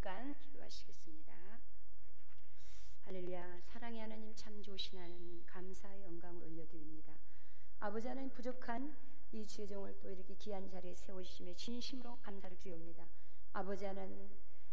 잠깐 기도하시겠습니다. 할렐루야. 사랑의 하나님, 참 좋으신 하나님, 감사의 영광을 올려드립니다. 아버지 하나님, 부족한 이 주의종을 또 이렇게 귀한 자리에 세우시며 진심으로 감사를 드립니다. 아버지 하나님,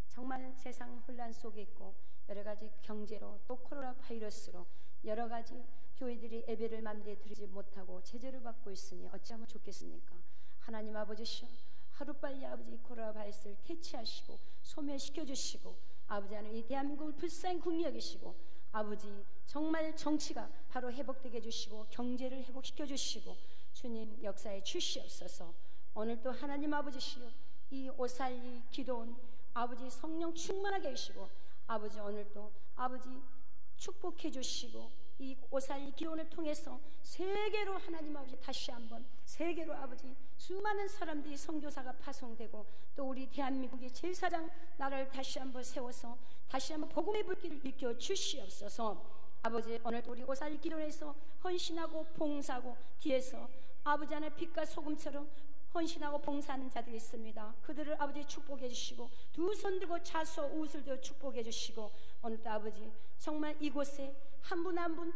정말 세상 혼란 속에 있고 여러 가지 경제로 또 코로나 바이러스로 여러 가지 교회들이 예배를 맘대로 드리지 못하고 제재를 받고 있으니 어찌하면 좋겠습니까? 하나님 아버지시여, 하루빨리 아버지 코로나 바이러스를 퇴치하시고 소멸시켜 주시고, 아버지 하나님 이 대한민국을 불쌍히 국리 여기시고, 아버지 정말 정치가 바로 회복되게 해주시고 경제를 회복시켜 주시고, 주님 역사에 주시옵소서. 오늘도 하나님 아버지시여, 이 오살리 기도원 아버지 성령 충만하게 하시고, 아버지 오늘도 아버지 축복해 주시고, 이 오살리 기도원을 통해서 세계로 하나님 아버지 다시 한번 세계로 아버지 수많은 사람들이 선교사가 파송되고, 또 우리 대한민국의 제사장 나라를 다시 한번 세워서 다시 한번 복음의 불길을 일깨워 주시옵소서. 아버지 오늘도 우리 오살리 기도원에서 헌신하고 봉사하고 뒤에서 아버지 안에 빛과 소금처럼 헌신하고 봉사하는 자들이 있습니다. 그들을 아버지 축복해 주시고, 두 손 들고 좌수 우슬 들어 축복해 주시고, 오늘도 아버지 정말 이곳에 한 분 한 분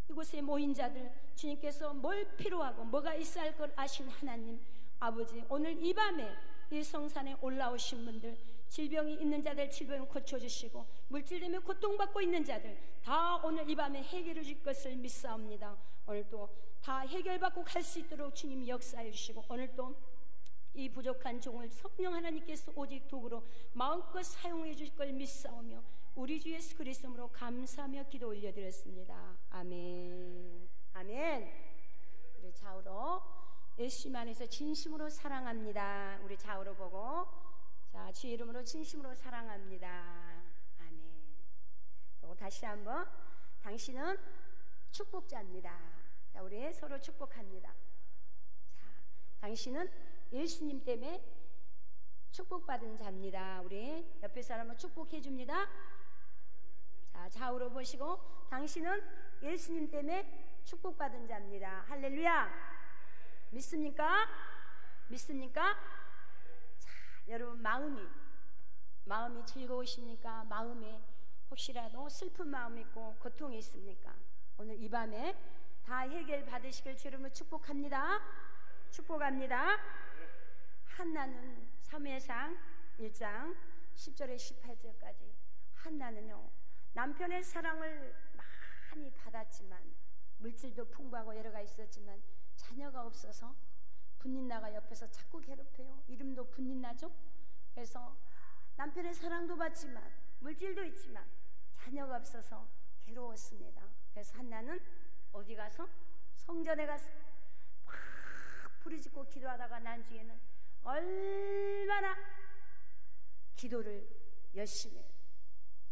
이곳에 모인 자들 주님께서 뭘 필요하고 뭐가 있어야 할 걸 아신 하나님 아버지, 오늘 이 밤에 이 성산에 올라오신 분들, 질병이 있는 자들 질병을 고쳐주시고, 물질 때문에 고통받고 있는 자들 다 오늘 이 밤에 해결해 줄 것을 믿사옵니다. 오늘도 다 해결받고 갈 수 있도록 주님이 역사해 주시고, 오늘도 이 부족한 종을 성령 하나님께서 오직 도구로 마음껏 사용해 주실 걸 믿사오며, 우리 주 예수 그리스도로 감사하며 기도 올려드렸습니다. 아멘. 아멘. 우리 좌우로 예수님 안에서 진심으로 사랑합니다. 우리 좌우로 보고, 자, 주의 이름으로 진심으로 사랑합니다. 아멘. 또 다시 한번, 당신은 축복자입니다. 자, 우리 서로 축복합니다. 자, 당신은 예수님 때문에 축복받은 자입니다. 우리 옆에 사람을 축복해 줍니다. 자, 좌우로 보시고, 당신은 예수님 때문에 축복받은 자입니다. 할렐루야. 믿습니까? 믿습니까? 자, 여러분 마음이 즐거우십니까? 마음에 혹시라도 슬픈 마음이 있고 고통이 있습니까? 오늘 이 밤에 다 해결 받으시길 주님을 축복합니다. 축복합니다. 한나는 사무엘상 1장 10절에 18절까지, 한나는요 남편의 사랑을 많이 받았지만, 물질도 풍부하고 여러 가지 있었지만 자녀가 없어서 분린나가 옆에서 자꾸 괴롭혀요. 이름도 분린나죠. 그래서 남편의 사랑도 받지만 물질도 있지만 자녀가 없어서 괴로웠습니다. 그래서 한나는 어디 가서 성전에 가서 막 부르짖고 기도하다가 나중에는 얼마나 기도를 열심히 해요.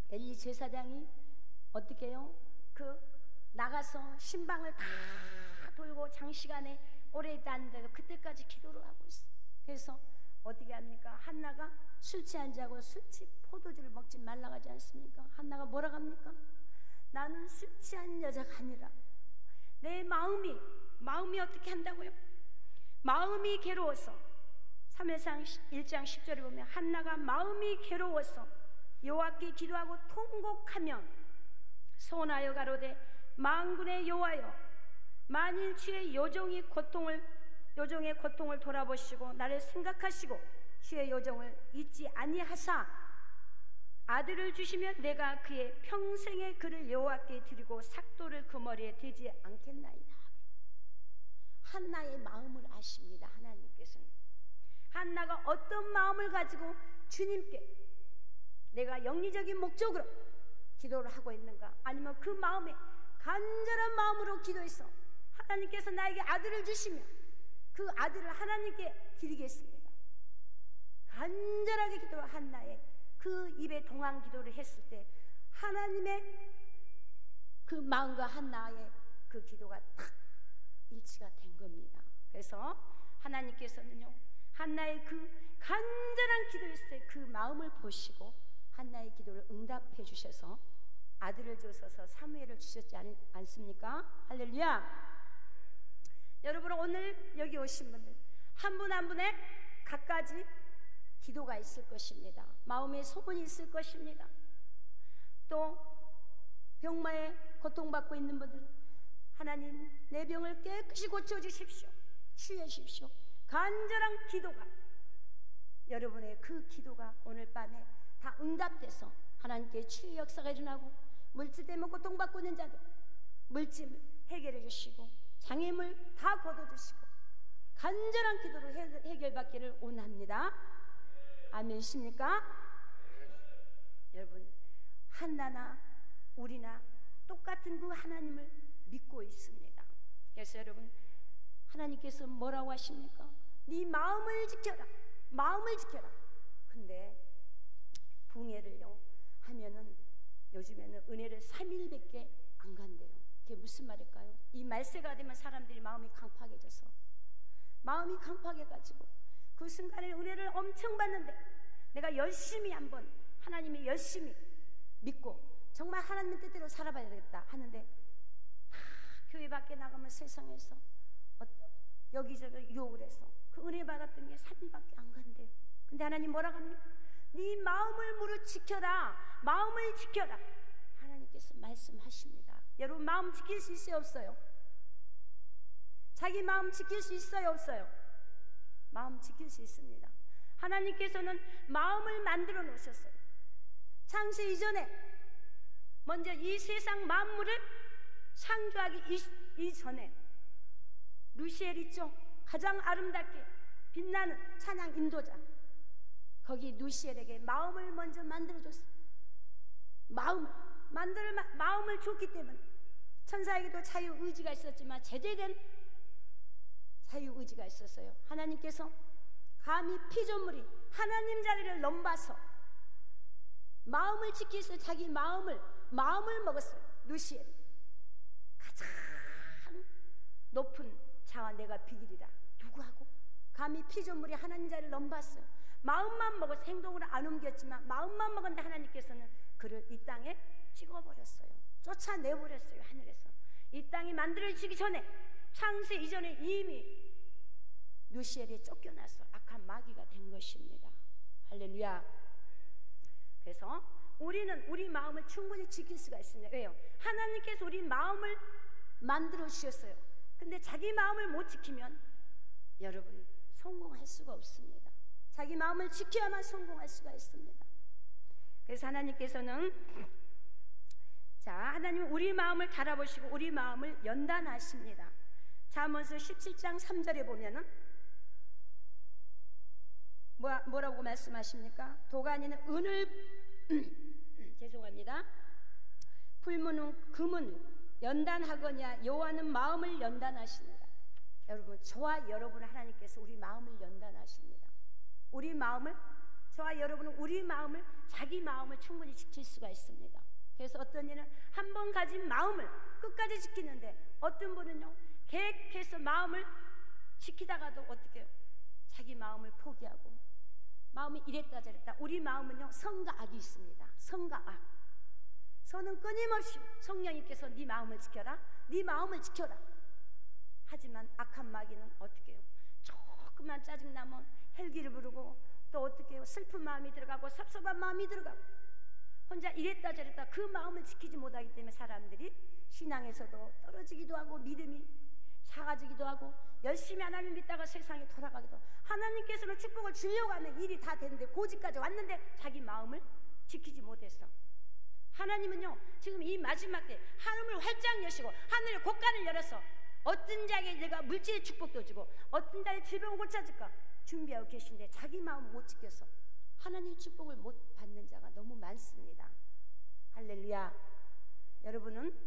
엘리 제사장이 어떻게 해요? 나가서 신방을 다 돌고 장시간에 오래 있다는데도 그때까지 기도를 하고 있어요. 그래서 어떻게 합니까? 한나가 술 취한 자고 포도주를 먹지 말라고 하지 않습니까? 한나가 뭐라고 합니까? 나는 술 취한 여자가 아니라 내 마음이 어떻게 한다고요? 마음이 괴로워서, 사무엘상 1장 10절에 보면 한나가 마음이 괴로워서 여호와께 기도하고 통곡하면 소원하여 가로되, 만군의 여호와여, 만일 주의 여종의 고통을 돌아보시고 나를 생각하시고 주의 여종을 잊지 아니하사 아들을 주시면 내가 그의 평생의 그를 여호와께 드리고 삭도를 그 머리에 대지 않겠나이다. 한나의 마음을 아십니다. 하나님께서는 한나가 어떤 마음을 가지고 주님께 내가 영리적인 목적으로 기도를 하고 있는가, 아니면 그 마음에 간절한 마음으로 기도해서 하나님께서 나에게 아들을 주시면 그 아들을 하나님께 드리겠습니다. 간절하게 기도를 한나의 그 입에 동안 기도를 했을 때 하나님의 그 마음과 한나의 그 기도가 딱 일치가 된 겁니다. 그래서 하나님께서는요 한나의 그 간절한 기도했을 때 그 마음을 보시고 한나의 기도를 응답해 주셔서 아들을 주셔서 사무엘을 주셨지 않습니까? 할렐루야. 여러분, 오늘 여기 오신 분들 한 분 한 분의 갖가지 기도가 있을 것입니다. 마음의 소원이 있을 것입니다. 또 병마에 고통받고 있는 분들은 하나님 내 병을 깨끗이 고쳐주십시오, 치유해 주십시오. 간절한 기도가, 여러분의 그 기도가 오늘 밤에 다 응답돼서 하나님께 치유 역사가 일어나고, 물질 때문에 고통받고 있는 자들 물질 해결해 주시고, 장애물 다 걷어주시고, 간절한 기도로 해결받기를 원합니다. 아멘이십니까? 여러분, 한나나 우리나 똑같은 그 하나님을 믿고 있습니다. 그래서 여러분, 하나님께서 뭐라고 하십니까? 네 마음을 지켜라, 마음을 지켜라. 근데 붕해를요 하면은 요즘에는 은혜를 3일밖에 안 간대요. 그게 무슨 말일까요? 이 말세가 되면 사람들이 마음이 강팍해져서, 마음이 강팍해가지고 그 순간에 은혜를 엄청 받는데, 내가 열심히 한번 하나님이 열심히 믿고 정말 하나님의 뜻대로 살아봐야 되겠다 하는데, 교회 밖에 나가면 세상에서 여기저기 유혹을 해서 그 은혜 받았던 게 3일밖에 안 간대요. 근데 하나님 뭐라고 합니까? 네 마음을 무릇 지켜라, 마음을 지켜라. 하나님께서 말씀하십니다. 여러분, 마음 지킬 수 있어요, 없어요? 자기 마음 지킬 수 있어요, 없어요? 마음 지킬 수 있습니다. 하나님께서는 마음을 만들어 놓으셨어요. 창세 이전에 먼저 이 세상 만물을 창조하기 이전에 루시엘 있죠? 가장 아름답게 빛나는 찬양 인도자, 거기 루시엘에게 마음을 먼저 만들어줬어요. 마음을 줬기 때문에 천사에게도 자유의지가 있었지만 제재된 자유의지가 있었어요. 하나님께서 감히 피조물이 하나님 자리를 넘봐서 마음을 지키기 위해서 자기 마음을 먹었어요. 루시엘이 가장 높은 자와 내가 비기리라. 누구하고? 감히 피조물이 하나님 자리를 넘봤어요. 마음만 먹어서 행동으로 안 옮겼지만 마음만 먹었는데 하나님께서는 그를 이 땅에 찍어버렸어요. 쫓아내버렸어요. 하늘에서. 이 땅이 만들어지기 전에, 창세 이전에 이미 루시엘이 쫓겨나서 악한 마귀가 된 것입니다. 할렐루야. 그래서 우리는 우리 마음을 충분히 지킬 수가 있습니다. 왜요? 하나님께서 우리 마음을 만들어 주셨어요. 근데 자기 마음을 못 지키면 여러분 성공할 수가 없습니다. 자기 마음을 지켜야만 성공할 수가 있습니다. 그래서 하나님께서는 하나님은 우리 마음을 달아보시고 우리 마음을 연단하십니다. 잠언서 17장 3절에 보면은 뭐라고 말씀하십니까? 도가니는 은을 죄송합니다. 풀무는 금을 연단하거냐, 여호와는 마음을 연단하십니다. 여러분, 저와 여러분 하나님께서 우리 마음을 연단하십니다. 우리 마음을, 저와 여러분은 우리 마음을, 자기 마음을 충분히 지킬 수가 있습니다. 그래서 어떤 이는 한 번 가진 마음을 끝까지 지키는데, 어떤 분은요 계획해서 마음을 지키다가도 어떻게 해요? 자기 마음을 포기하고 마음이 이랬다 저랬다. 우리 마음은요 선과 악이 있습니다. 선과 악. 선은 끊임없이 성령님께서 네 마음을 지켜라, 네 마음을 지켜라. 하지만 악한 마귀는 어떻게 해요? 조금만 짜증나면 헬기를 부르고, 또 어떻게 해요? 슬픈 마음이 들어가고 섭섭한 마음이 들어가고, 혼자 이랬다 저랬다 그 마음을 지키지 못하기 때문에 사람들이 신앙에서도 떨어지기도 하고, 믿음이 작아지기도 하고, 열심히 하나님 믿다가 세상에 돌아가기도 하고, 하나님께서는 축복을 주려고 하면 일이 다 되는데 고지까지 왔는데 자기 마음을 지키지 못했어. 하나님은요 지금 이 마지막 때 하늘을 활짝 여시고 하늘의 곳간을 열어서 어떤 자에게 내가 물질의 축복도 주고 어떤 자의 질병을 고쳐줄까 준비하고 계신데 자기 마음을 못 지켜서 하나님의 축복을 못 받는 자가 너무 많습니다. 할렐루야. 여러분은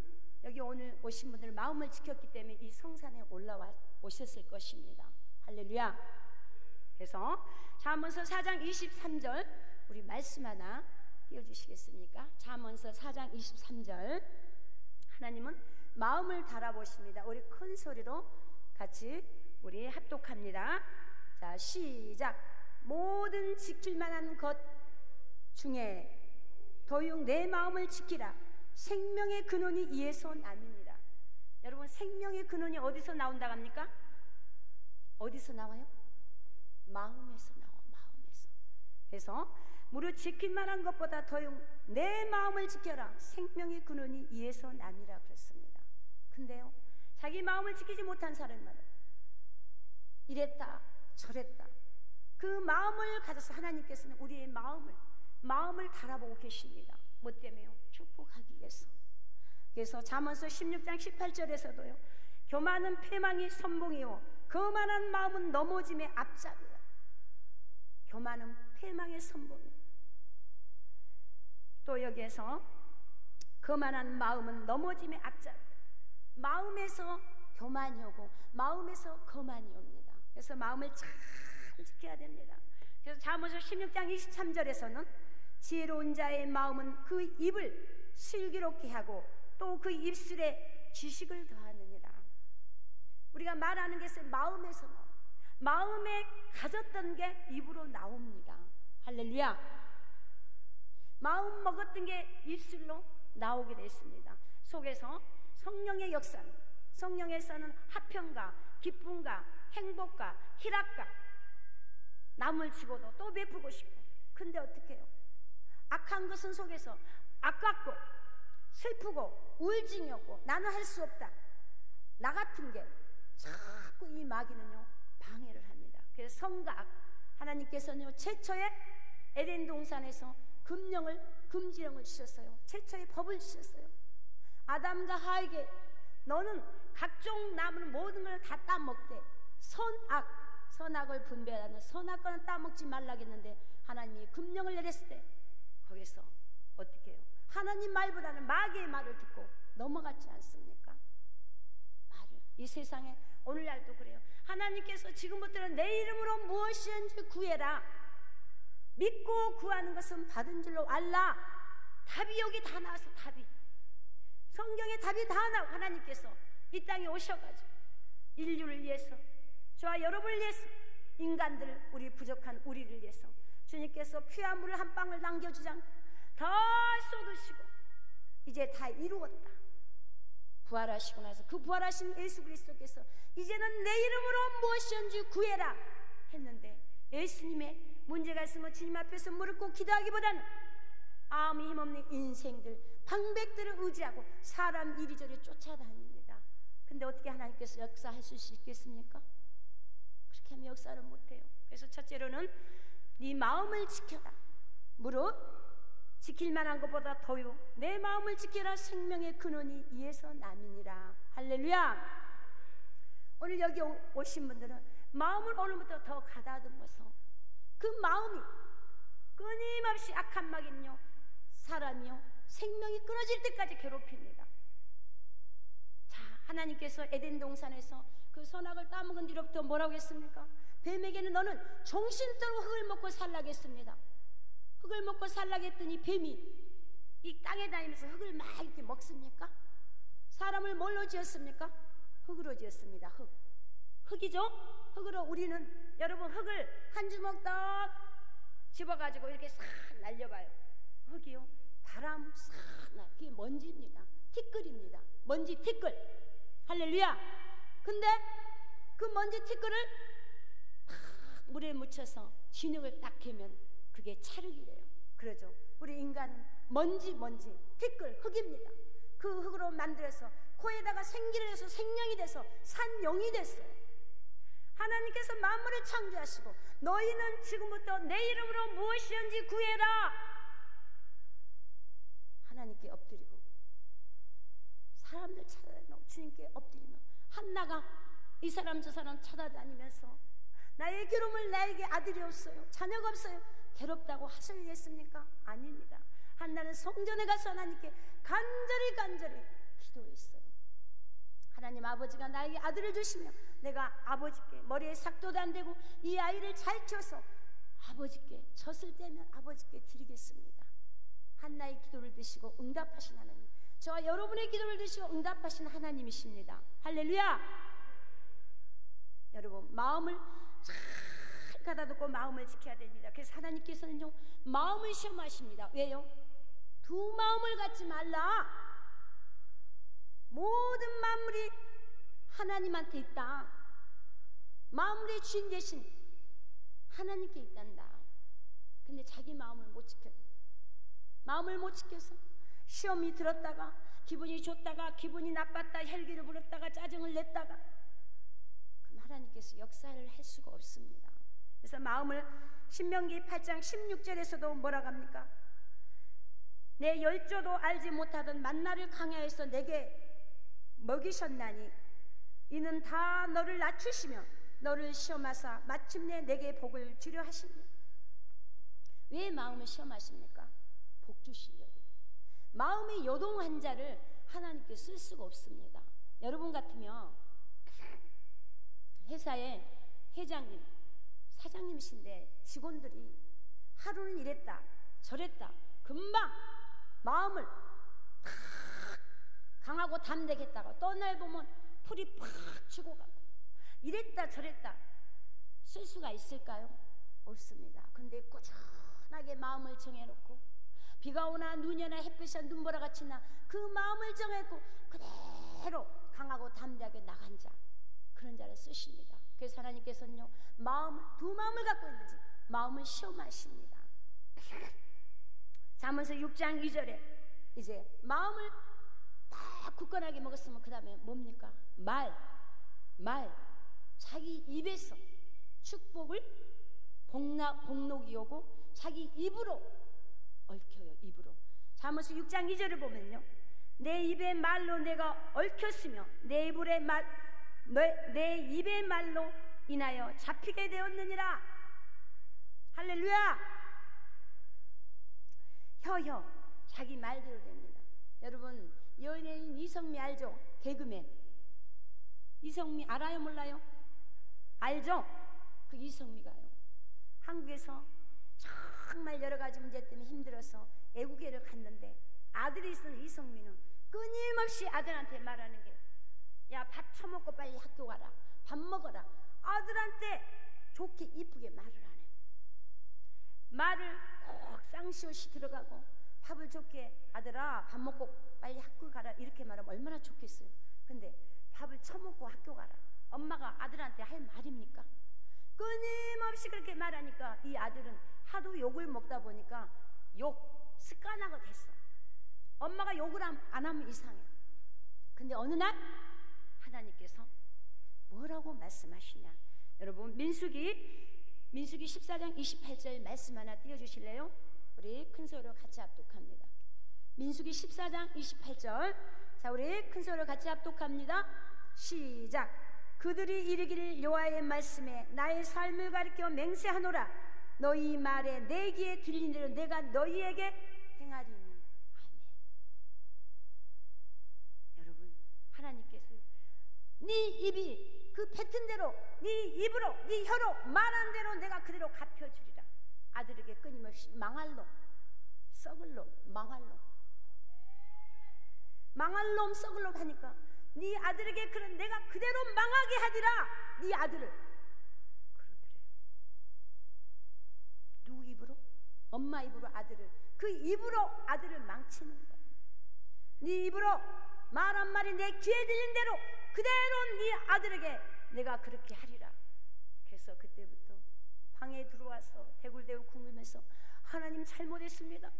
여기 오늘 오신 분들 마음을 지켰기 때문에 이 성산에 올라와 오셨을 것입니다. 할렐루야. 그래서 잠언서 4장 23절 우리 말씀 하나 띄워주시겠습니까? 잠언서 4장 23절. 하나님은 마음을 달아보십니다. 우리 큰 소리로 같이 우리 합독합니다. 자, 시작. 모든 지킬 만한 것 중에 더욱 내 마음을 지키라. 생명의 근원이 이에서 남이니라. 여러분, 생명의 근원이 어디서 나온다고 합니까? 어디서 나와요? 마음에서 나와. 마음에서. 그래서 무릇 지킬 만한 것보다 더욱 내 마음을 지켜라. 생명의 근원이 이에서 남이라 그랬습니다. 근데요, 자기 마음을 지키지 못한 사람은 이랬다 저랬다. 그 마음을 가져서 하나님께서는 우리의 마음을 달아보고 계십니다. 뭐 때문에요? 축복하기 위해서. 그래서 잠언서 16장 18절에서도요, 교만은 패망이 선봉이요 거만한 마음은 넘어짐의 앞잡이다. 교만은 패망의 선봉이요. 또 여기에서 거만한 마음은 넘어짐의 앞잡이다. 마음에서 교만이 오고 마음에서 거만이 옵니다. 그래서 마음을 잘 지켜야 됩니다. 그래서 잠언서 16장 23절에서는 지혜로운 자의 마음은 그 입을 슬기롭게 하고 또 그 입술에 지식을 더하느니라. 우리가 말하는 것은 마음에서 나옵니다. 마음에 가졌던 게 입으로 나옵니다. 할렐루야. 마음 먹었던 게 입술로 나오게 됐습니다. 속에서 성령의 역사는, 성령에서는 화평과 기쁨과 행복과 희락과 남을 주고도 또 베풀고 싶고. 근데 어떻게 해요? 악한 것은 속에서 아깝고 슬프고 우울증이 없고 나는 할 수 없다, 나 같은 게 자꾸 이 마귀는요 방해를 합니다. 그래서 성과 악, 하나님께서는요 최초의 에덴 동산에서 금지령을 주셨어요. 최초의 법을 주셨어요. 아담과 하에게 너는 각종 나무는 모든 걸 다 따먹되 선악을 분별하는 선악과는 따먹지 말라겠는데 하나님이 금령을 내렸을 때 거기서 어떻게 해요? 하나님 말보다는 마귀의 말을 듣고 넘어갔지 않습니까? 이 세상에 오늘날도 그래요. 하나님께서 지금부터는 내 이름으로 무엇이든지 구해라. 믿고 구하는 것은 받은 줄로 알라. 답이 여기 다 나와서 답이 성경에 답이 다 나오고 하나님께서 이 땅에 오셔가지고 인류를 위해서 저와 여러분을 위해서 인간들 우리 부족한 우리를 위해서 주님께서 피와 물을 한 방울 남겨주지 않고 다 쏟으시고 이제 다 이루었다. 부활하시고 나서 그 부활하신 예수 그리스도께서 이제는 내 이름으로 무엇이든지 구해라 했는데 예수님의 문제가 있으면 주님 앞에서 무릎 꿇고 기도하기보다는 아무 힘없는 인생들 방백들을 의지하고 사람 이리저리 쫓아다닙니다. 근데 어떻게 하나님께서 역사하실 수 있겠습니까? 그렇게 하면 역사를 못해요. 그래서 첫째로는 네 마음을 지켜라. 무릇 지킬 만한 것보다 더요 내 마음을 지켜라. 생명의 근원이 이에서 남이니라. 할렐루야. 오늘 여기 오신 분들은 마음을 오늘부터 더 가다듬어서 그 마음이 끊임없이 악한 마귀는요 사람이요 생명이 끊어질 때까지 괴롭힙니다. 자, 하나님께서 에덴 동산에서 그 선악을 따먹은 뒤로부터 뭐라고 했습니까? 뱀에게는 너는 정신대로 흙을 먹고 살라겠습니다. 흙을 먹고 살라겠더니 뱀이 이 땅에 다니면서 흙을 막 이렇게 먹습니까? 사람을 뭘로 지었습니까? 흙으로 지었습니다. 흙이죠? 흙으로 우리는 여러분 흙을 한 주먹 딱 집어가지고 이렇게 싹 날려봐요. 흙이요 바람 싹 나. 그게 먼지입니다. 티끌입니다. 먼지 티끌. 할렐루야. 근데 그 먼지 티끌을 탁 물에 묻혀서 진흙을 딱 캐면 그게 찰흙이래요. 그러죠. 우리 인간은 먼지 티끌 흙입니다. 그 흙으로 만들어서 코에다가 생기를 해서 생명이 돼서 산영이 됐어요. 하나님께서 만물을 창조하시고 너희는 지금부터 내 이름으로 무엇이든지 구해라. 하나님께 엎드리고 사람들 찾아다니고 주님께 엎드리며 한나가 이 사람 저 사람 찾아다니면서 나의 괴로움을 나에게 아들이 없어요, 자녀가 없어요, 괴롭다고 하소연했습니까? 아닙니다. 한나는 성전에 가서 하나님께 간절히 기도했어요. 하나님 아버지가 나에게 아들을 주시면 내가 아버지께 머리에 삭도도 안 되고 이 아이를 잘 키워서 아버지께 젖을 떼면 아버지께 드리겠습니다. 한나의 기도를 드시고 응답하신 하나님, 저와 여러분의 기도를 드시고 응답하신 하나님이십니다. 할렐루야. 여러분 마음을 잘 가다듬고 마음을 지켜야 됩니다. 그래서 하나님께서는요 마음을 시험하십니다. 왜요? 두 마음을 갖지 말라. 모든 만물이 하나님한테 있다. 만물의 주인 되신 하나님께 있단다. 근데 자기 마음을 못 지켜서 시험이 들었다가 기분이 좋다가 기분이 나빴다 헬기를 불었다가 짜증을 냈다가 그럼 하나님께서 역사를 할 수가 없습니다. 그래서 마음을 신명기 8장 16절에서도 뭐라고 합니까? 내 열조도 알지 못하던 만나를 강야에서 내게 먹이셨나니 이는 다 너를 낮추시며 너를 시험하사 마침내 내게 복을 주려 하시니. 왜 마음을 시험하십니까? 복 주시려고. 마음이 요동한 자를 하나님께 쓸 수가 없습니다. 여러분 같으면 회사에 회장님, 사장님이신데 직원들이 하루는 이랬다 저랬다 금방 마음을 탁 강하고 담대겠다가 또 날 보면 풀이 팍 치고 가고 이랬다 저랬다 쓸 수가 있을까요? 없습니다. 근데 꾸준하게 마음을 정해놓고 비가 오나 눈이 오나 햇빛이 눈보라 같이 나 그 마음을 정해놓고 그대로 강하고 담대하게 나간 자, 그런 자를 쓰십니다. 그래서 하나님께서는요, 두 마음을 갖고 있는지 마음을 시험하십니다. 잠언서 6장 2절에 이제 마음을 다 굳건하게 먹었으면 그 다음에 뭡니까? 말 자기 입에서 축복을 복록이 오고 자기 입으로 얽혀요. 입으로. 잠언서 6장 2절을 보면요, 내 입의 말로 내가 얽혔으며 내 입의 말로 인하여 잡히게 되었느니라. 할렐루야. 혀 자기 말대로 됩니다. 여러분, 연예인 이성미 알죠? 개그맨 이성미 알아요? 몰라요? 알죠? 그 이성미가요, 한국에서 정말 여러 가지 문제 때문에 힘들어서 애국회를 갔는데 아들이 있었는 이성미는 끊임없이 아들한테 말하는 게, 야, 밥 처먹고 빨리 학교 가라, 밥 먹어라. 아들한테 좋게 이쁘게 말을 안 해. 말을 꼭 쌍시옷이 들어가고 밥을 좋게, 아들아 밥 먹고 빨리 학교 가라 이렇게 말하면 얼마나 좋겠어요. 근데 밥을 처먹고 학교 가라, 엄마가 아들한테 할 말입니까? 끊임없이 그렇게 말하니까 이 아들은 하도 욕을 먹다 보니까 욕 습관화가 됐어. 엄마가 욕을 안 하면 이상해. 근데 어느 날 하나님께서 뭐라고 말씀하시냐. 여러분, 민수기 14장 28절 말씀 하나 띄워주실래요? 우리 큰 소리로 같이 합독합니다. 민수기 14장 28절. 자, 우리 큰 소리로 같이 합독합니다. 시작. 그들이 이르기를 여호와의 말씀에 나의 삶을 가리켜 맹세하노라. 너희 말에 내 귀에 들린 대로 내가 너희에게 행하리니. 아멘. 여러분, 하나님께서 네 입이 그 뱉은 대로, 네 입으로, 네 혀로 말한 대로 내가 그대로 갚혀주리라. 아들에게 끊임없이 망할 놈, 썩을 놈, 망할 놈, 망할 놈, 썩을 놈 하니까 네 아들에게 그런 내가 그대로 망하게 하리라. 네 아들을 그러더래요. 누구 입으로? 엄마 입으로 아들을, 그 입으로 아들을 망치는 거야. 네 입으로 말 한 마리 내 귀에 들린 대로 그대로 네 아들에게 내가 그렇게 하리라. 그래서 그때부터 방에 들어와서 대굴대굴 굶으면서 하나님 잘못했습니다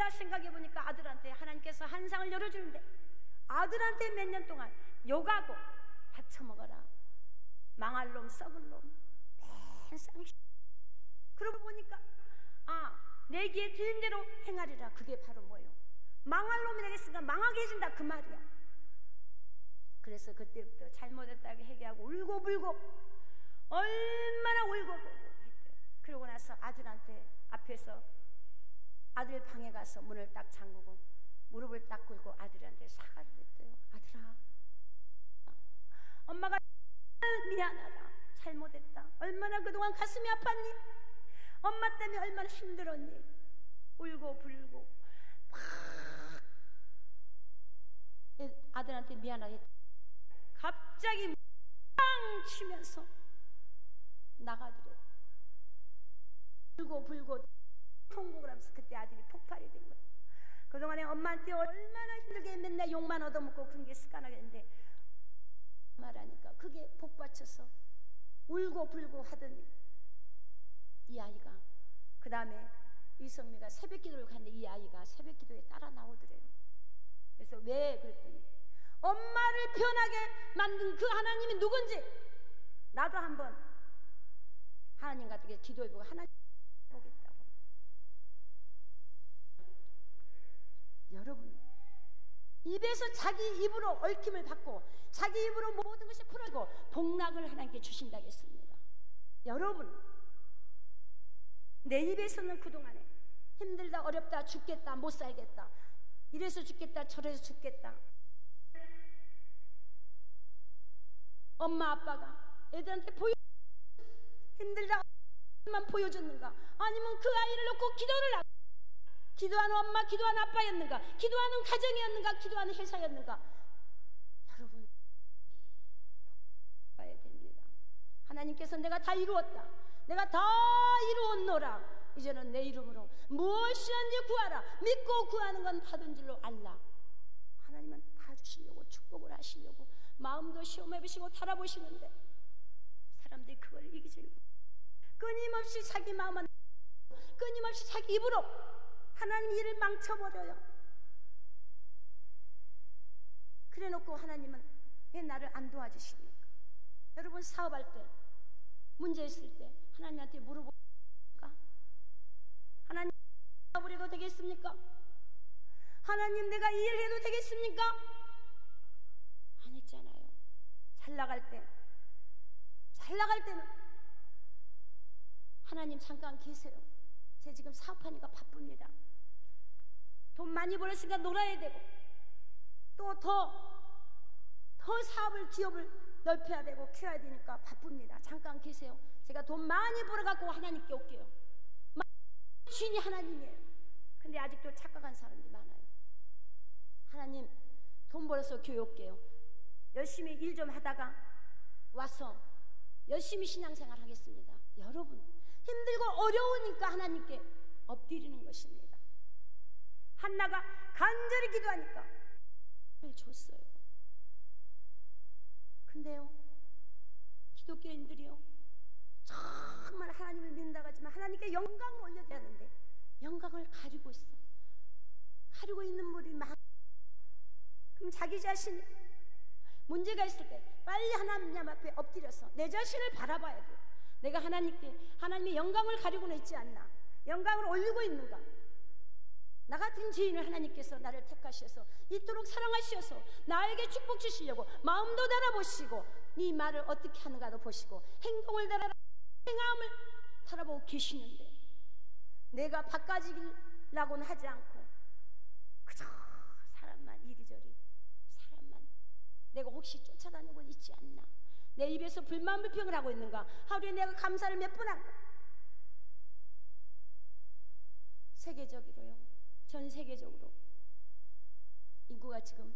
생각해보니까 아들한테 하나님께서 한상을 열어주는데 아들한테 몇 년 동안 욕하고 밥 처먹어라, 망할 놈, 썩을 놈, 맨 쌍시. 그러고 보니까 내 귀에 들린 대로 행하리라. 그게 바로 뭐예요? 망할 놈이 되겠으니까 망하게 해준다, 그 말이야. 그래서 그때부터 잘못했다고 회개하고 울고불고 얼마나 울고불고 했대요. 그러고 나서 아들한테 앞에서 아들 방에 가서 문을 딱 잠그고 무릎을 딱 꿇고 아들한테 사과를 했대요. 아들아, 엄마가 미안하다, 잘못했다, 얼마나 그동안 가슴이 아팠니? 엄마 때문에 얼마나 힘들었니? 울고불고 아들한테 미안하게 갑자기 빵 치면서 나가더래. 울고불고 통곡을 하면서 그때 아들이 폭발이 된 거예요. 그동안에 엄마한테 얼마나 힘들게 맨날 욕만 얻어먹고 그런 게 습관하게 했는데 말하니까 그게 복받쳐서 울고불고 하더니 이 아이가 그 다음에 이성미가 새벽 기도를 갔는데 이 아이가 새벽 기도에 따라 나오더래요. 그래서 왜 그랬더니 엄마를 변하게 만든 그 하나님이 누군지 나도 한번 하나님 같게 기도해보고 하나님 보겠다고. 여러분, 입에서 자기 입으로 얽힘을 받고 자기 입으로 모든 것이 풀어지고 복락을 하나님께 주신다고 했습니다. 여러분, 내 입에서는 그동안에 힘들다, 어렵다, 죽겠다, 못 살겠다, 이래서 죽겠다, 저래서 죽겠다, 엄마 아빠가 애들한테 힘들다 만 보여줬는가, 아니면 그 아이를 놓고 기도를 하고 기도하는 엄마, 기도하는 아빠였는가, 기도하는 가정이었는가, 기도하는 회사였는가. 여러분, 봐야 됩니다. 하나님께서 내가 다 이루었다, 내가 다 이루었노라, 이제는 내 이름으로 무엇이든지 구하라, 믿고 구하는 건 받은 줄로 알라. 하나님은 다 주시려고 축복을 하시려고 마음도 시험해보시고 달아보시는데 사람들이 그걸 이기지, 끊임없이 자기 마음은 끊임없이 자기 입으로 하나님 일을 망쳐버려요. 그래놓고 하나님은 왜 나를 안 도와주십니까? 여러분, 사업할 때 문제 있을 때 하나님한테 물어보니까 하나님 사업을 해도 되겠습니까? 하나님 내가 이 일 해도 되겠습니까? 안 했잖아요. 잘 나갈 때는 하나님 잠깐 계세요. 제 지금 사업하니까 바쁩니다. 돈 많이 벌었으니까 놀아야 되고 또 더 사업을, 기업을 넓혀야 되고 키워야 되니까 바쁩니다. 잠깐 계세요. 제가 돈 많이 벌어갖고 하나님께 올게요. 주인이 하나님이에요. 근데 아직도 착각한 사람들이 많아요. 하나님 돈 벌어서 교회 올게요. 열심히 일 좀 하다가 와서 열심히 신앙생활 하겠습니다. 여러분, 힘들고 어려우니까 하나님께 엎드리는 것입니다. 한나가 간절히 기도하니까 그걸 줬어요. 근데요, 기독교인들이요 정말 하나님을 믿는다고 하지만 하나님께 영광을 올려드려야 하는데 영광을 가리고 있어. 가리고 있는 분이 많아. 그럼 자기 자신이 문제가 있을 때 빨리 하나님 앞에 엎드려서 내 자신을 바라봐야 돼요. 내가 하나님의 영광을 가리고는 있지 않나, 영광을 올리고 있는가. 나 같은 죄인을 하나님께서 나를 택하셔서 이토록 사랑하셔서 나에게 축복 주시려고 마음도 달아보시고 네 말을 어떻게 하는가도 보시고 행동을 행함을 달아보고 계시는데 내가 바꿔지려고는 하지 않고 그저 사람만 이리저리 사람만 내가 혹시 쫓아다니고 있지 않나, 내 입에서 불만불평을 하고 있는가, 하루에 내가 감사를 몇 번 한가. 세계적으로요, 전 세계적으로 인구가 지금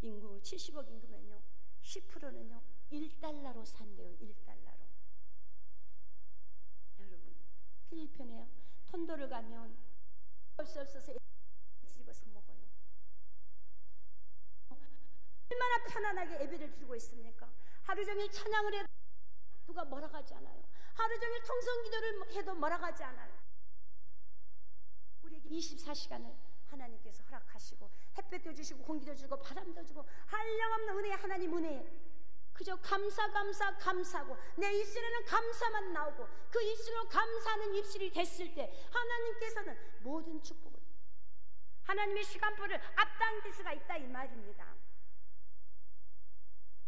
인구 70억 인구면요 10%는요 1달러로 산대요. 1달러로. 여러분, 필리핀에요 톤도를 가면 없어서 집어서 먹어요. 얼마나 편안하게 예배를 드리고 있습니까? 하루 종일 찬양을 해도 누가 뭐라 하지 않아요. 하루 종일 통성기도를 해도 뭐라 하지 않아요. 우리에게 24시간을 하나님께서 허락하시고 햇볕도 주시고 공기도 주고 바람도 주고 한량없는 은혜의 하나님 은혜에 그저 감사하고 내 입술에는 감사만 나오고 그 입술로 감사하는 입술이 됐을 때 하나님께서는 모든 축복을, 하나님의 시간표를 앞당길 수가 있다 이 말입니다.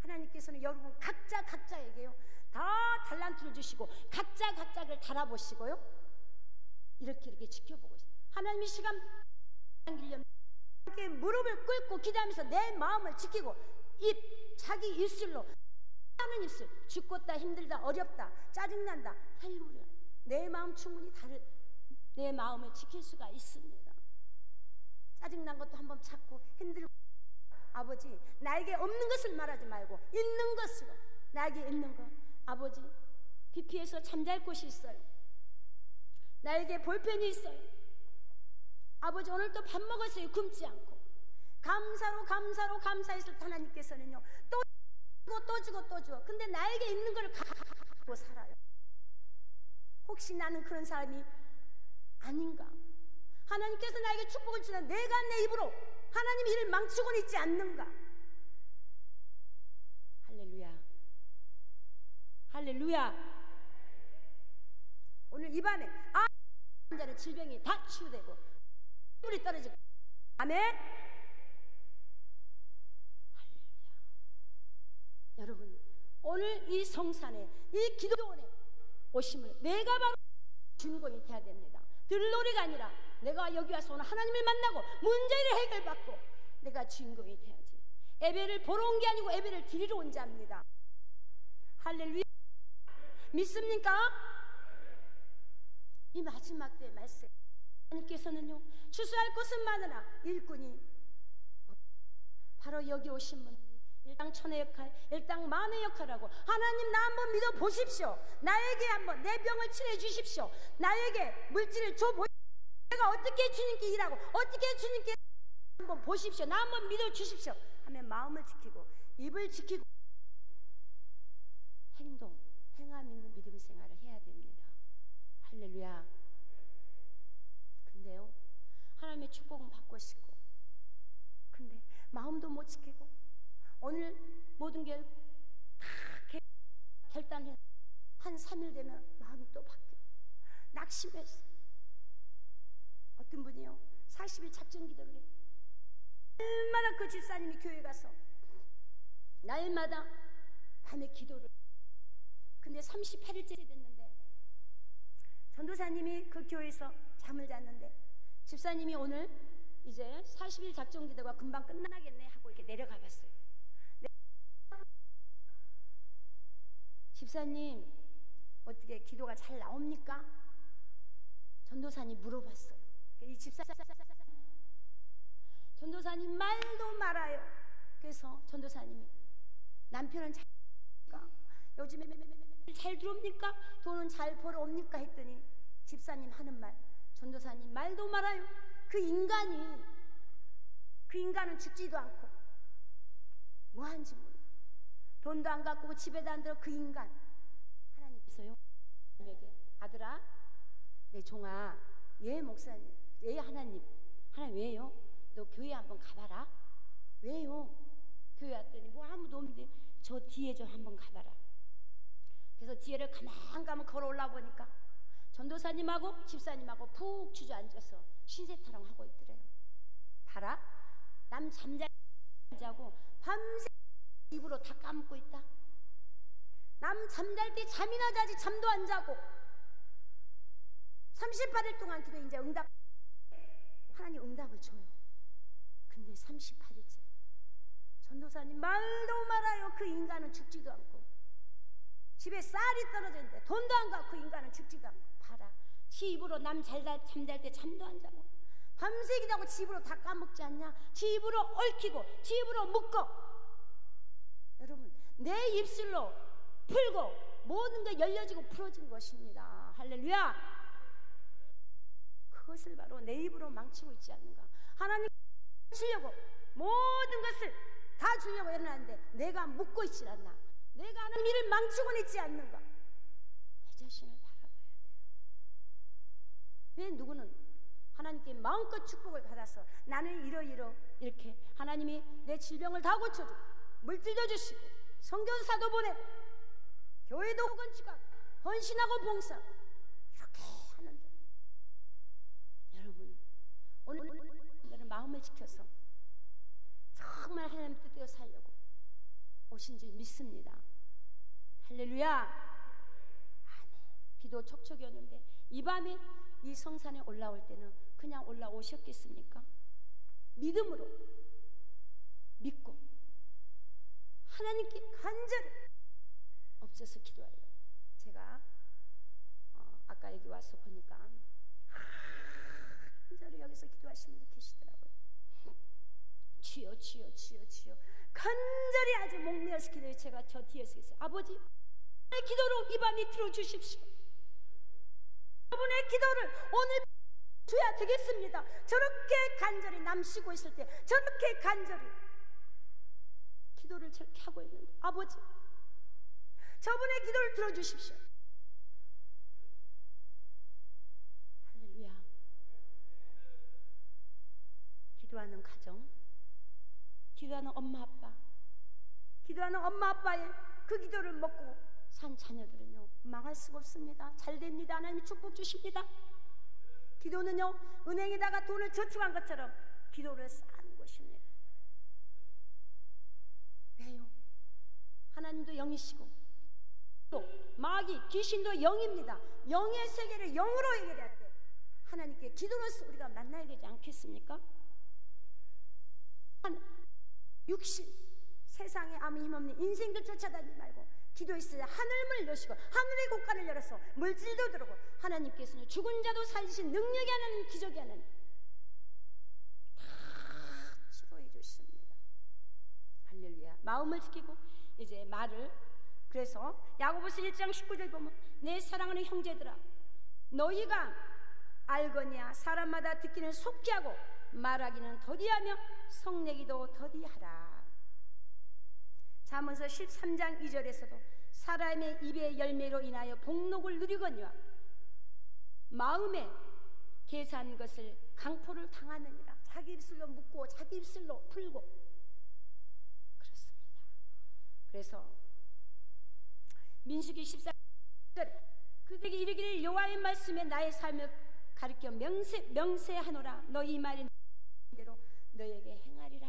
하나님께서는 여러분 각자에게요 다 달란트를 주시고 각자를 달아보시고요 이렇게 지켜보고 있어요. 하나님의 시간 당기려면 함께 무릎을 꿇고 기도하면서 내 마음을 지키고 자기 입술로 하는 입술, 죽겠다, 힘들다, 어렵다, 짜증난다, 내 마음 충분히 내 마음을 지킬 수가 있습니다. 짜증난 것도 한번 찾고 힘들고 아버지 나에게 없는 것을 말하지 말고 있는 것으로 나에게 있는 것, 아버지 비 피해서 잠잘 곳이 있어요. 나에게 볼펜이 있어요. 아버지 오늘 또 밥 먹었어요. 굶지 않고 감사로 감사했을 때 하나님께서는요 또 주고 근데 나에게 있는 걸 갖고 살아요. 혹시 나는 그런 사람이 아닌가? 하나님께서 나에게 축복을 주는 내가 내 입으로 하나님 일을 망치고는 있지 않는가? 할렐루야, 할렐루야. 오늘 이 밤에 환자는 질병이 다 치유되고 물이 떨어지고, 아멘. 할렐루야. 여러분, 오늘 이 성산에, 이 기도원에 오심을 내가 바로 주인공이 돼야 됩니다. 들놀이가 아니라 내가 여기 와서 오늘 하나님을 만나고 문제를 해결받고 내가 주인공이 돼야지. 예배를 보러 온 게 아니고 예배를 드리러 온 자입니다. 할렐루야. 믿습니까? 이 마지막 때의 말씀, 하나님께서는요, 추수할 것은 많으나 일꾼이 바로 여기 오신 분들이 일당 천의 역할, 일당 만의 역할하고, 하나님 나 한번 믿어 보십시오. 나에게 한번 내 병을 치료해 주십시오. 나에게 물질을 줘 보십시오. 내가 어떻게 주님께 일하고 어떻게 주님께 한번 보십시오. 나 한번 믿어 주십시오 하면 마음을 지키고 입을 지키고 행함 있는 믿음 생활을 해야 됩니다. 할렐루야. 근데요, 하나님의 축복은 받고 싶고, 근데 마음도 못 지키고 오늘 모든 게 다 결단해 한 3일 되면 마음이 또 바뀌어 낙심했어. 어떤 분이요, 40일 작정 기도를 해. 날마다 그 집사님이 교회 가서 날마다 밤에 기도를. 근데 38일째 됐는데 전도사님이 그 교회에서 잠을 잤는데 집사님이 오늘 이제 40일 작정 기도가 금방 끝나겠네 하고 이렇게 내려가 봤어요. 집사님 어떻게 기도가 잘 나옵니까? 전도사님 물어봤어요. 이 전도사님 말도 말아요. 그래서 전도사님이 남편은 잘 요즘에 잘 들어옵니까? 돈은 잘 벌어옵니까? 했더니 집사님 하는 말, 전도사님 말도 말아요. 그 인간은 죽지도 않고 뭐하는지 몰라. 돈도 안 갖고 집에도 안 들어. 그 인간 하나님께서요, 하나님에게 아들아, 내 종아, 예 목사님, 예 하나님 왜요? 너 교회 한번 가봐라. 왜요? 교회 왔더니 뭐 아무도 없는데 저 뒤에 좀 한번 가봐라. 그래서 뒤에를 가만 걸어 올라 보니까 전도사님하고 집사님하고 푹 주저앉아서 신세타령 하고 있더래요. 봐라, 남 잠자고 밤새 입으로 다 까먹고 있다. 남 잠잘 때 잠이나 자지 잠도 안 자고 38일 동안 기도 이제 응답, 하나님 응답을 줘요. 근데 38일째 전도사님 말도 말아요. 그 인간은 죽지도 않고 집에 쌀이 떨어졌는데 돈도 안 갖고 그 인간은 죽지도 않고. 봐라, 지 입으로 남 잠잘 때 잠도 안 자고 밤새 기도하고 지 입으로 다 까먹지 않냐? 지 입으로 얽히고 지 입으로 묶어. 여러분, 내 입술로 풀고 모든 게 열려지고 풀어진 것입니다. 할렐루야. 그것을 바로 내 입으로 망치고 있지 않는가? 하나님 주려고 모든 것을 다 주려고 일어났는데 내가 묶고 있지 않나? 내가 하는 일을 망치고 있지 않는가? 내 자신을 바라봐야 돼요. 왜 누구는 하나님께 마음껏 축복을 받아서 나는 이렇게 하나님이 내 질병을 다 고쳐주고 물질도 주시고 선교사도 보내고 교회도 건축하고 헌신하고 봉사하고 이렇게 하는데, 여러분 오늘 마음을 지켜서 정말 하나님 뜻대로 살려고 오신 줄 믿습니다. 할렐루야. 아멘. 비도 촉촉이 오는데 이 밤에 이 성산에 올라올 때는 그냥 올라오셨겠습니까? 믿음으로 믿고 하나님께 간절히 엎쳐서 기도하려고. 제가 아까 여기 와서 보니까 간절히 여기서 기도하시는 분들 계시더라고요. 주여 주여 주여 주여 간절히 아주 목매어서 기도해. 제가 저 뒤에서 있어요. 아버지, 내 기도로 이 밤에 들어주십시오. 여러분의 기도를 오늘 줘야 되겠습니다. 저렇게 간절히 남 쉬고 있을 때 저렇게 간절히 기도를 저렇게 하고 있는데, 아버지 저분의 기도를 들어주십시오. 기도하는 가정, 기도하는 엄마 아빠, 기도하는 엄마 아빠의 그 기도를 먹고 산 자녀들은요 망할 수가 없습니다. 잘 됩니다. 하나님이 축복 주십니다. 기도는요 은행에다가 돈을 저축한 것처럼 기도를 쌓는 것입니다. 왜요? 하나님도 영이시고 또 마귀 귀신도 영입니다. 영의 세계를 영으로 해결해야 돼. 하나님께 기도로서 우리가 만나야 되지 않겠습니까? 육신 세상에 아무 힘없는 인생도 쫓아다니지 말고 기도했을 때 하늘문을 여시고 하늘의 곳간을 열어서 물질도 들어오고 하나님께서는 죽은 자도 살리신 능력이 하나님, 기적이 하나님 다 치료해 주십니다. 할렐루야. 마음을 지키고 이제 말을, 그래서 야고보서 1장 19절 보면 내 사랑하는 형제들아 너희가 알거니와 사람마다 듣기는 속히 하고 말하기는 더디하며 성내기도 더디하라. 잠언서 13장 2절에서도 사람의 입의 열매로 인하여 복록을 누리거니와 마음에 계산 것을 강포를 당하느니라. 자기 입술로 묻고 자기 입술로 풀고 그렇습니다. 그래서 민수기 14절에 그들에게 이르기를 여호와의 말씀에 나의 삶을 가르쳐 명세하노라. 너희 말인 대로 너희에게 행하리라.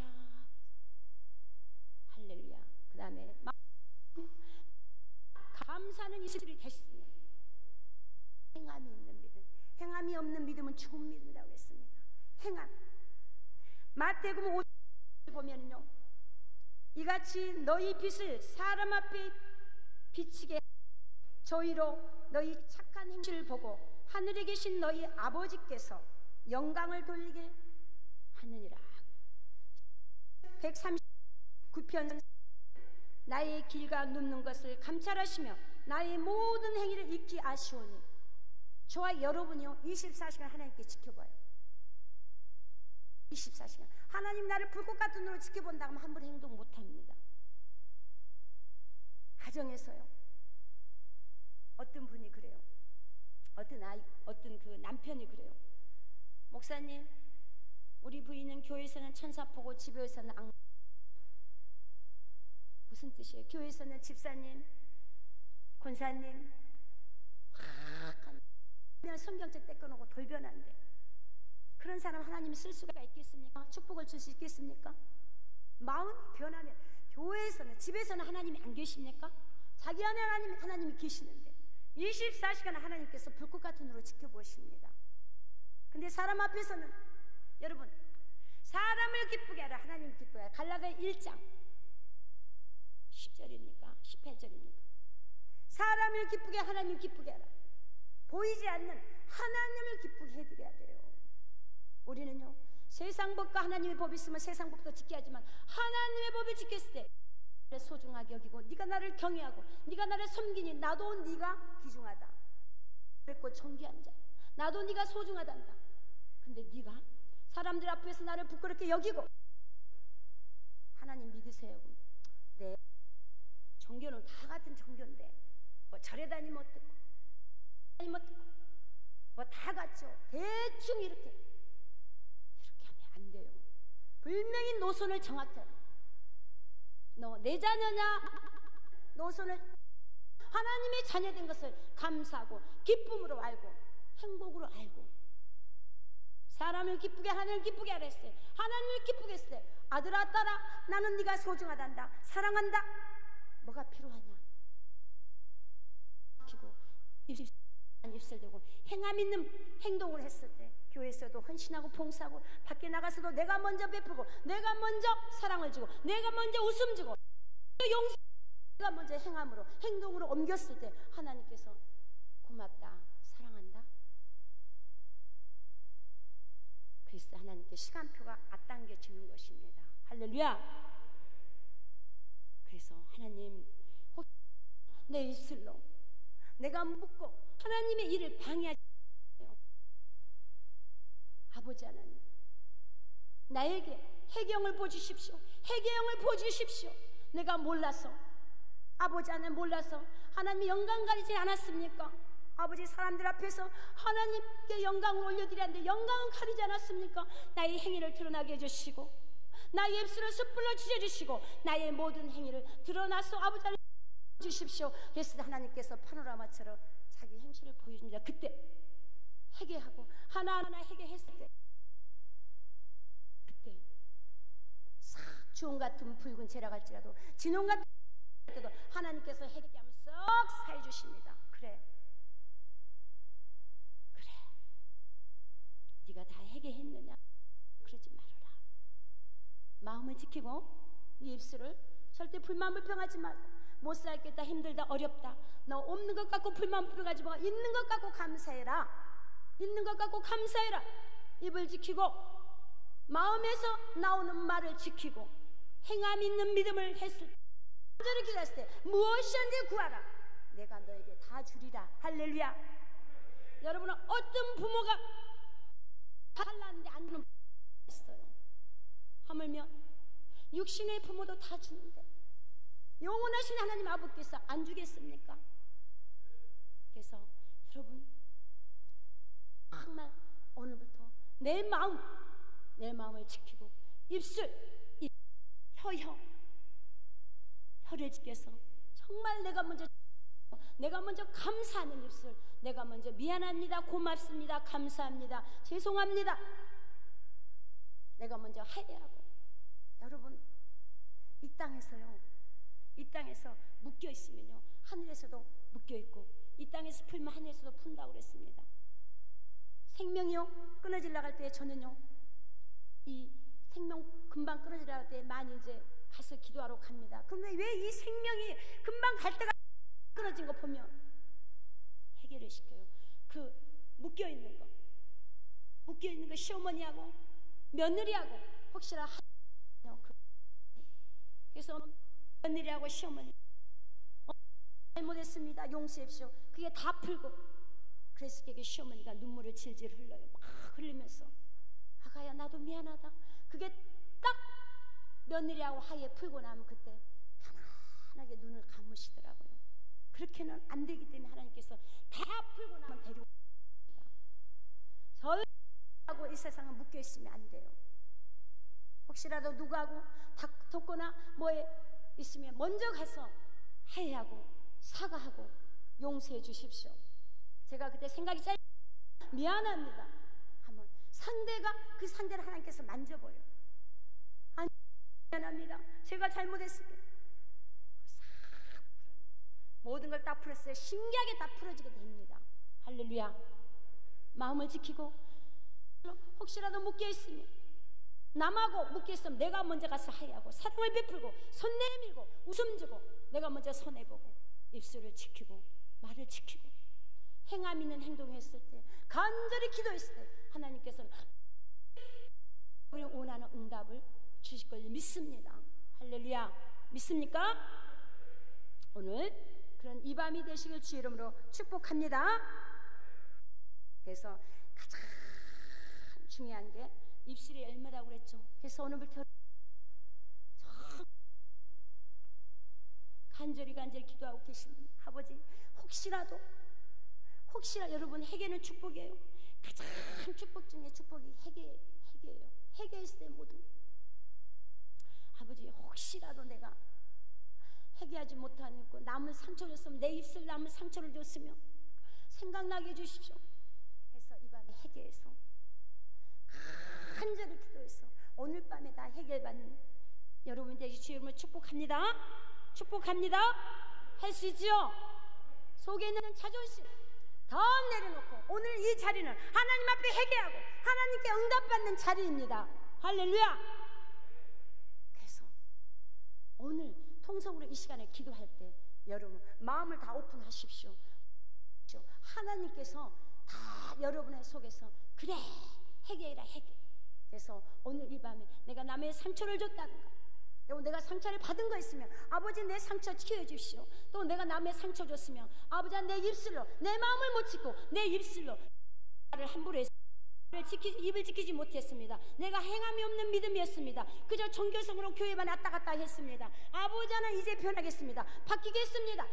할렐루야. 그 다음에 감사는 이슬이 됐으니 행함이 있는 믿음, 행함이 없는 믿음은 죽은 믿음이라고 했습니다. 행함. 마태복음 5절 보면요 이같이 너희 빛을 사람 앞에 비치게 저희로 너희 착한 행실을 보고 하늘에 계신 너희 아버지께서 영광을 돌리게 하느니라. 139편 나의 길과 눕는 것을 감찰하시며 나의 모든 행위를 익히 아시오니. 저와 여러분이요 24시간 하나님께 지켜봐요. 24시간 하나님 나를 불꽃 같은 눈으로 지켜본다고 하면 함부로 행동 못합니다. 가정에서요 어떤 분이 그래요. 어떤 그 남편이 그래요. 목사님 우리 부인은 교회에서는 천사 보고 집에서는 악마. 무슨 뜻이에요? 교회에서는 집사님, 권사님 확 성경책 떼꺼놓고 돌변한데 그런 사람 하나님이 쓸 수가 있겠습니까? 축복을 줄 수 있겠습니까? 마음이 변하면 교회에서는 집에서는 하나님이 안 계십니까? 자기 안에 하나님이 계시는데 24시간 하나님께서 불꽃 같은 눈으로 지켜보십니다. 근데 사람 앞에서는 여러분 사람을 기쁘게 하라 하나님을 기쁘게 하라. 갈라디아 1장 10절입니까? 18절입니까? 사람을 기쁘게 하나님을 기쁘게 하라. 보이지 않는 하나님을 기쁘게 해드려야 돼요. 우리는요 세상 법과 하나님의 법이 있으면 세상 법도 지켜야 하지만 하나님의 법을 지켰을 때 나를 소중하게 여기고 네가 나를 경외하고 네가 나를 섬기니 나도 네가 귀중하다. 그랬고 존귀한 자 나도 네가 소중하단다. 근데 네가 사람들 앞에서 나를 부끄럽게 여기고 하나님 믿으세요. 네 종교는 다 같은 종교인데 뭐 절에 다니면 어떻고 뭐 다 같죠. 대충 이렇게 하면 안 돼요. 분명히 노선을 정확히 하라. 너 내 자녀냐? 노선을 하나님의 자녀된 것을 감사하고 기쁨으로 알고 행복으로 알고 사람을 기쁘게 하나님을 기쁘게 하라 했어요. 하나님을 기쁘게 했어요. 아들아 딸아 나는 네가 소중하단다. 사랑한다. 뭐가 필요하냐? 기고 입술 대고 행함 있는 행동을 했을 때 교회에서도 헌신하고 봉사하고 밖에 나가서도 내가 먼저 베푸고 내가 먼저 사랑을 주고 내가 먼저 웃음 주고 용서 내가 먼저 행함으로 행동으로 옮겼을 때 하나님께서 고맙다 사랑한다. 그래서 하나님께 시간표가 앞당겨 주는 것입니다. 할렐루야. 그래서 하나님 내 입술로 내가 묻고 하나님의 일을 방해하지 마세요. 아버지 하나님 나에게 해경을 보여주십시오. 해경을 보여주십시오. 내가 몰라서 아버지 하나님 몰라서 하나님의 영광 가리지 않았습니까? 아버지, 사람들 앞에서 하나님께 영광을 올려드리는데 영광은 가리지 않았습니까? 나의 행위를 드러나게 해주시고 나의 입술을 숯불로 지져주시고 나의 모든 행위를 드러나서 아버지 안에 주십시오. 그래서 하나님께서 파노라마처럼 자기 행실을 보여줍니다. 그때 회개하고 하나하나 회개했을 때, 그때 싹 주홍 같은 붉은 재라 갈지라도 진홍 같은 때도 하나님께서 회개하면 썩 사해 주십니다. 그래 네가 다 회개했느냐? 그러지 말아라. 마음을 지키고 네 입술을 절대 불만 불평하지 말고 못 살겠다, 힘들다, 어렵다, 너 없는 것 갖고 불만 불평하지 말고 있는 것 갖고 감사해라. 있는 것 갖고 감사해라. 입을 지키고 마음에서 나오는 말을 지키고 행함 있는 믿음을 했을 때, 간절히 기도했을 때 무엇이든지 구하라. 내가 너에게 다 주리라. 할렐루야. 여러분은 어떤 부모가 달라는데 안 주는 부모가 있어요. 하물며 육신의 부모도 다 주는데 영원하신 하나님 아버지께서 안 주겠습니까? 그래서 여러분 정말 오늘부터 내 마음을 지키고 입술, 혀를 지켜서 정말 내가 먼저 감사하는 입술, 내가 먼저 미안합니다, 고맙습니다, 감사합니다, 죄송합니다, 내가 먼저 회개하고. 여러분 이 땅에서 묶여 있으면요 하늘에서도 묶여 있고 이 땅에서 풀면 하늘에서도 푼다고 그랬습니다. 생명이요 끊어지려 할 때 저는요 이 생명 금방 끊어지려 할 때 많이 이제 가서 기도하러 갑니다. 그런데 왜 이 생명이 금방 갈 때가 끊어진 거 보면 해결을 시켜요. 그 묶여 있는 거 시어머니하고 며느리하고 혹시나 그래서 며느리하고 시어머니 잘못했습니다, 용서합시오. 그게 다 풀고 그래서 그게 시어머니가 눈물을 질질 흘러요. 막 흘리면서 아가야 나도 미안하다. 그게 딱 며느리하고 화해 풀고 나면 그때 편안하게 눈을 감으시더라고요. 그렇게는 안 되기 때문에 하나님께서 다 풀고 나면 데리고 옵니다. 저하고 이 세상은 묶여 있으면 안 돼요. 혹시라도 누구하고 다퉜거나 뭐에 있으면 먼저 가서 화해하고 사과하고 용서해 주십시오. 제가 그때 생각이 미안합니다 하면 그 상대를 하나님께서 만져봐요. 아니 미안합니다, 제가 잘못했습니다. 모든 걸 딱 풀었어요. 신기하게 다 풀어지게 됩니다. 할렐루야. 마음을 지키고 혹시라도 묶여있으면 남하고 묶여있으면 내가 먼저 가서 화해하고 사랑을 베풀고 손 내밀고 웃음 주고 내가 먼저 손해보고 입술을 지키고 말을 지키고 행함 있는 행동을 했을 때 간절히 기도했을 때 하나님께서는 우리 원하는 응답을 주실 걸 믿습니다. 할렐루야. 믿습니까? 오늘 그런 이 밤이 되시길 주의 이름으로 축복합니다. 그래서 가장 중요한 게 입술의 열매라고 그랬죠. 그래서 오늘부터 간절히 기도하고 계시는 아버지, 혹시라도 여러분 회개는 축복이에요. 가장 축복 중에 축복이 회개예요. 회개했을 때 모든 아버지, 혹시라도 내가 회개하지 못하고 남을 상처 줬으면, 내 입술 남을 상처를 줬으면 생각나게 해주십시오. 해서 이 밤에 회개해서 간절히 기도해서 오늘 밤에 다 해결받는 여러분 되시 주의 이름으로 축복합니다. 축복합니다. 할 수 있지요? 속에 있는 자존심 더 내려놓고 오늘 이 자리는 하나님 앞에 회개하고 하나님께 응답받는 자리입니다. 할렐루야. 그래서 오늘 통성으로 이 시간에 기도할 때 여러분 마음을 다 오픈하십시오. 하나님께서 다 여러분의 속에서 그래 회개해라 회개. 그래서 오늘 이 밤에 내가 남의 상처를 줬다든가 또 내가 상처를 받은 거 있으면 아버지 내 상처 치유해 주십시오. 또 내가 남의 상처 줬으면 아버지 내 입술로 내 마음을 못 지키고 내 입술로 나를 함부로 해서 입을 지키지 못했습니다. 내가 행함이 없는 믿음이었습니다. 그저 종교성으로 교회만 왔다 갔다 했습니다. 아버지 하나 이제 변하겠습니다. 바뀌겠습니다.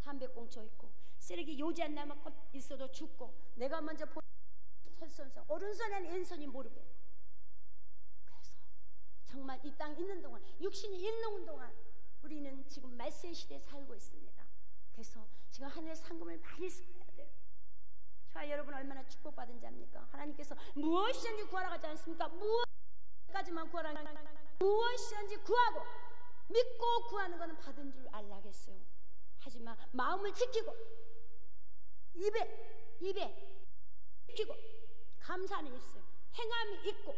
담배꽁초 있고 쓰레기 요지 안 남아 것 있어도 죽고, 내가 먼저 설선서 오른손이 아닌 왼손이 모르게. 그래서 정말 이 땅 있는 동안, 육신이 있는 동안 우리는 지금 말세 시대에 살고 있습니다. 그래서 지금 하늘의 상급을 많이 써야 돼요. 자, 여러분 얼마나 축복받은지 압니까? 하나님께서 무엇이든지 구하라고 하지 않습니까? 무엇까지만 구하라. 무엇이든지 구하고 믿고 구하는 것은 받은 줄 알라겠어요. 하지만 마음을 지키고 입에 지키고 감사는 있어요. 행함이 있고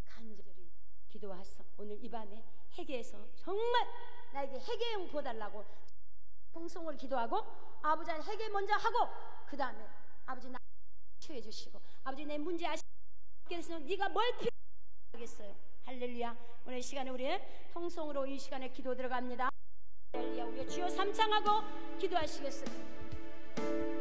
간절히 기도하소. 오늘 이 밤에 회개해서 정말 나에게 회개용 보달라고 통성으로 기도하고, 아버지 회개 먼저 하고, 그 다음에 아버지 나 치유해 주시고, 아버지 내 문제 아시겠어요? 네가 뭘 필요하겠어요? 할렐루야. 오늘 시간에 우리 통성으로 이 시간에 기도 들어갑니다. 할렐루야. 우리 주여 삼창하고 기도하시겠어요?